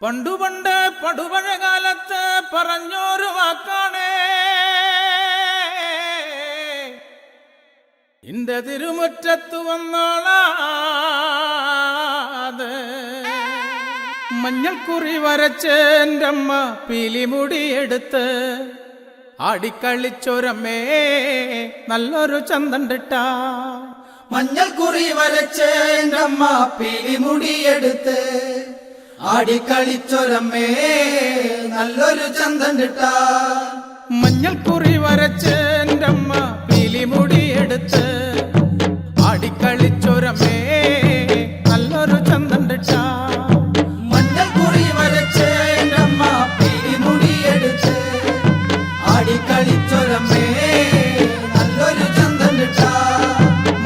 പണ്ടുപണ്ട് പടുപഴകാലത്ത് പറഞ്ഞോരു വാക്കാണേ, ഇന്റെ തിരുമുറ്റത്തു വന്നോളാത് മഞ്ഞൾക്കുറി വരച്ച് എൻ്റെ അമ്മ പീലിമുടിയെടുത്ത് ആടിക്കളിച്ചൊരമ്മേ നല്ലൊരു ചന്തണ്ടിട്ട. മഞ്ഞൾക്കുറി വരച്ച് എൻ്റെ അമ്മ പീലിമുടിയെടുത്ത് ആടിക്കളിച്ചൊരമ്മേ നല്ലൊരു ചന്തണ്ടിട്ട. മഞ്ഞൾക്കുറി വരച്ച് എൻ്റെ അമ്മ പീലിമുടിയെടുത്ത് ആടിക്കളിച്ചൊരമ്മേ നല്ലൊരു ചന്തണ്ടിട്ട. മഞ്ഞൾക്കുറി വരച്ച് എൻ്റെ അമ്മ പീലിമുടിയെടുത്ത് ആടിക്കളിച്ചൊരമ്മേ നല്ലൊരു ചന്തണ്ടിട്ട.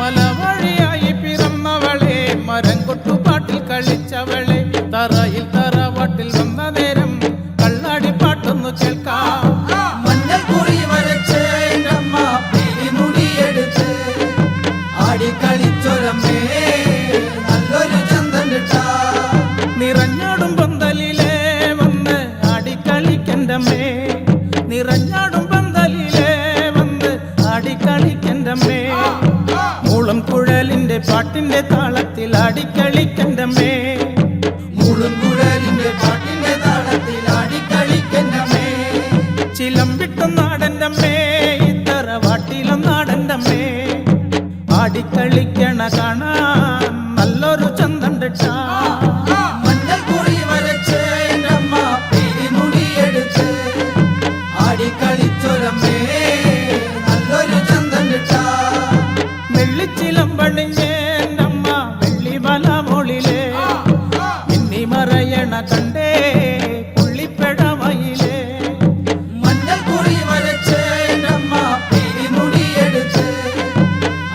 മലവഴിയായി പിറന്നവളെ, മരം കൊട്ടുപാട്ടിൽ കളിച്ചവളെ, തറയിൽ തറവാട്ടിൽ വന്ന നേരം കള്ളാടിപ്പാട്ടൊന്നു കേൾക്കാം. മഞ്ഞൾക്കുറി വരച്ച് എൻ്റെ അമ്മ പീലിമുടിയെടുത്ത് ആടിക്കളിച്ചൊരമ്മേ നല്ലൊരു ചന്തണ്ടിട്ട. നിറഞ്ഞാടും പന്തലിലെ വന്ന് ആടിക്കളിക്കൻ്റമ്മേ, നിറഞ്ഞാടും പന്തലിലെ വന്ന് ആടിക്കളിക്കൻ്റമ്മേ, മൂളം കുഴലിന്റെ പാട്ടിന്റെ താളത്തിൽ ആടിക്കളിക്കൻ്റമ്മേ, മൂളും കുഴലിന്റെ പാട്ടിന്റെ താളത്തിൽ ആടിക്കളിക്കൻ്റമ്മേ. ചിലമ്പിട്ടും നാടൻ്റമ്മേ, ഇത്തറവാട്ടിലും നാടൻ്റമ്മേ, ആടിക്കളിക്കണ കാണാൻ നല്ലൊരു ചന്തണ്ടിട്ട. മഞ്ഞൾക്കുറി വരച്ച് എൻ്റെ അമ്മ പീലിമുടിയെടുത്ത് ആടിക്കളിച്ചൊരമ്മേ നല്ലൊരു ചന്തണ്ടിട്ട. വെള്ളിച്ചിലമ്പണിഞ്ഞേ അമ്മ വെള്ളിമല മോളിലെ മിന്നി മറയണ കണ്ടേ പുള്ളിപ്പെടവയിലെ. മഞ്ഞൾക്കുറി വരച്ച് എൻ്റെ അമ്മ പീലിമുടിയെടുത്ത്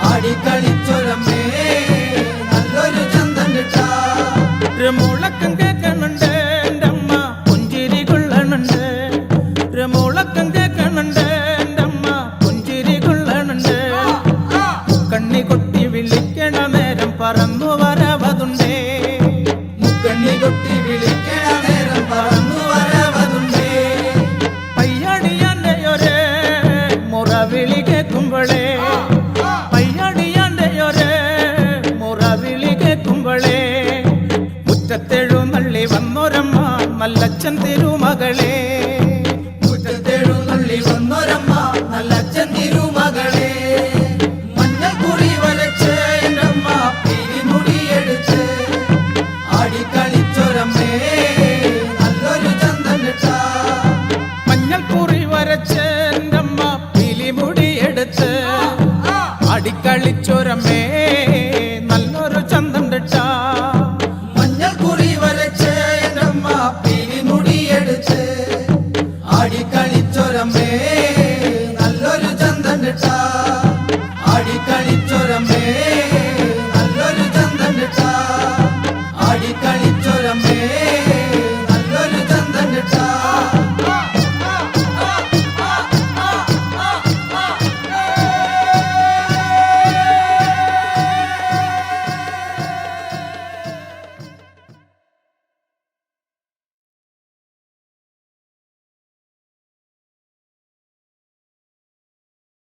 ആടിക്കളിച്ചൊരമ്മേ നല്ലൊരു ചന്തണ്ടിട്ട. മുളക്കം കേൾക്കണുണ്ട് എൻ്റെ അമ്മ പുഞ്ചിരി കൊള്ളണുണ്ട്, മുളക്കം കേൾക്കണുണ്ട് എൻ്റെ അമ്മ പുഞ്ചിരി കൊള്ളണുണ്ട്. കണ്ണി കൊട്ടി വിളിക്കണ നേരം പറന്നു വരവതുണ്ടേ, മുക്കണ്ണി കൊട്ടി വിളിക്കണ നേരം പറന്നു വരവതുണ്ടേ. പയ്യാടിയാന്റെ ഒരേ മുറവിളി കേൾക്കുമ്പോഴേ, പയ്യാടിയാന്റെ ഒരേ മുറവിളി കേൾക്കുമ്പോഴേ, മുറ്റത്തെഴുന്നള്ളി വന്നൊരമ്മ നല്ലച്ഛൻ തിരുമകളെ, മുറ്റത്തെഴുന്നള്ളി വന്നൊരമ്മ നല്ലച്ഛൻ തിരുമകളെ. മഞ്ഞൾക്കുറി വരച്ച് എൻ്റെ അമ്മ പീലിമുടിയെടുത്ത് ആടിക്കളിച്ചൊരമ്മേ നല്ലൊരു ചന്തണ്ടിട്ട. മഞ്ഞൾക്കുറി വരച്ച് എൻ്റെ അമ്മ പീലിമുടിയെടുത്ത് ആടിക്കളിച്ചൊരമ്മേ നല്ലൊരു ചന്തണ്ടിട്ട. മഞ്ഞൾക്കുറി വരച്ച് എൻ്റെ അമ്മ പീലിമുടിയെടുത്ത് ആടിക്കളിച്ചൊരമ്മേ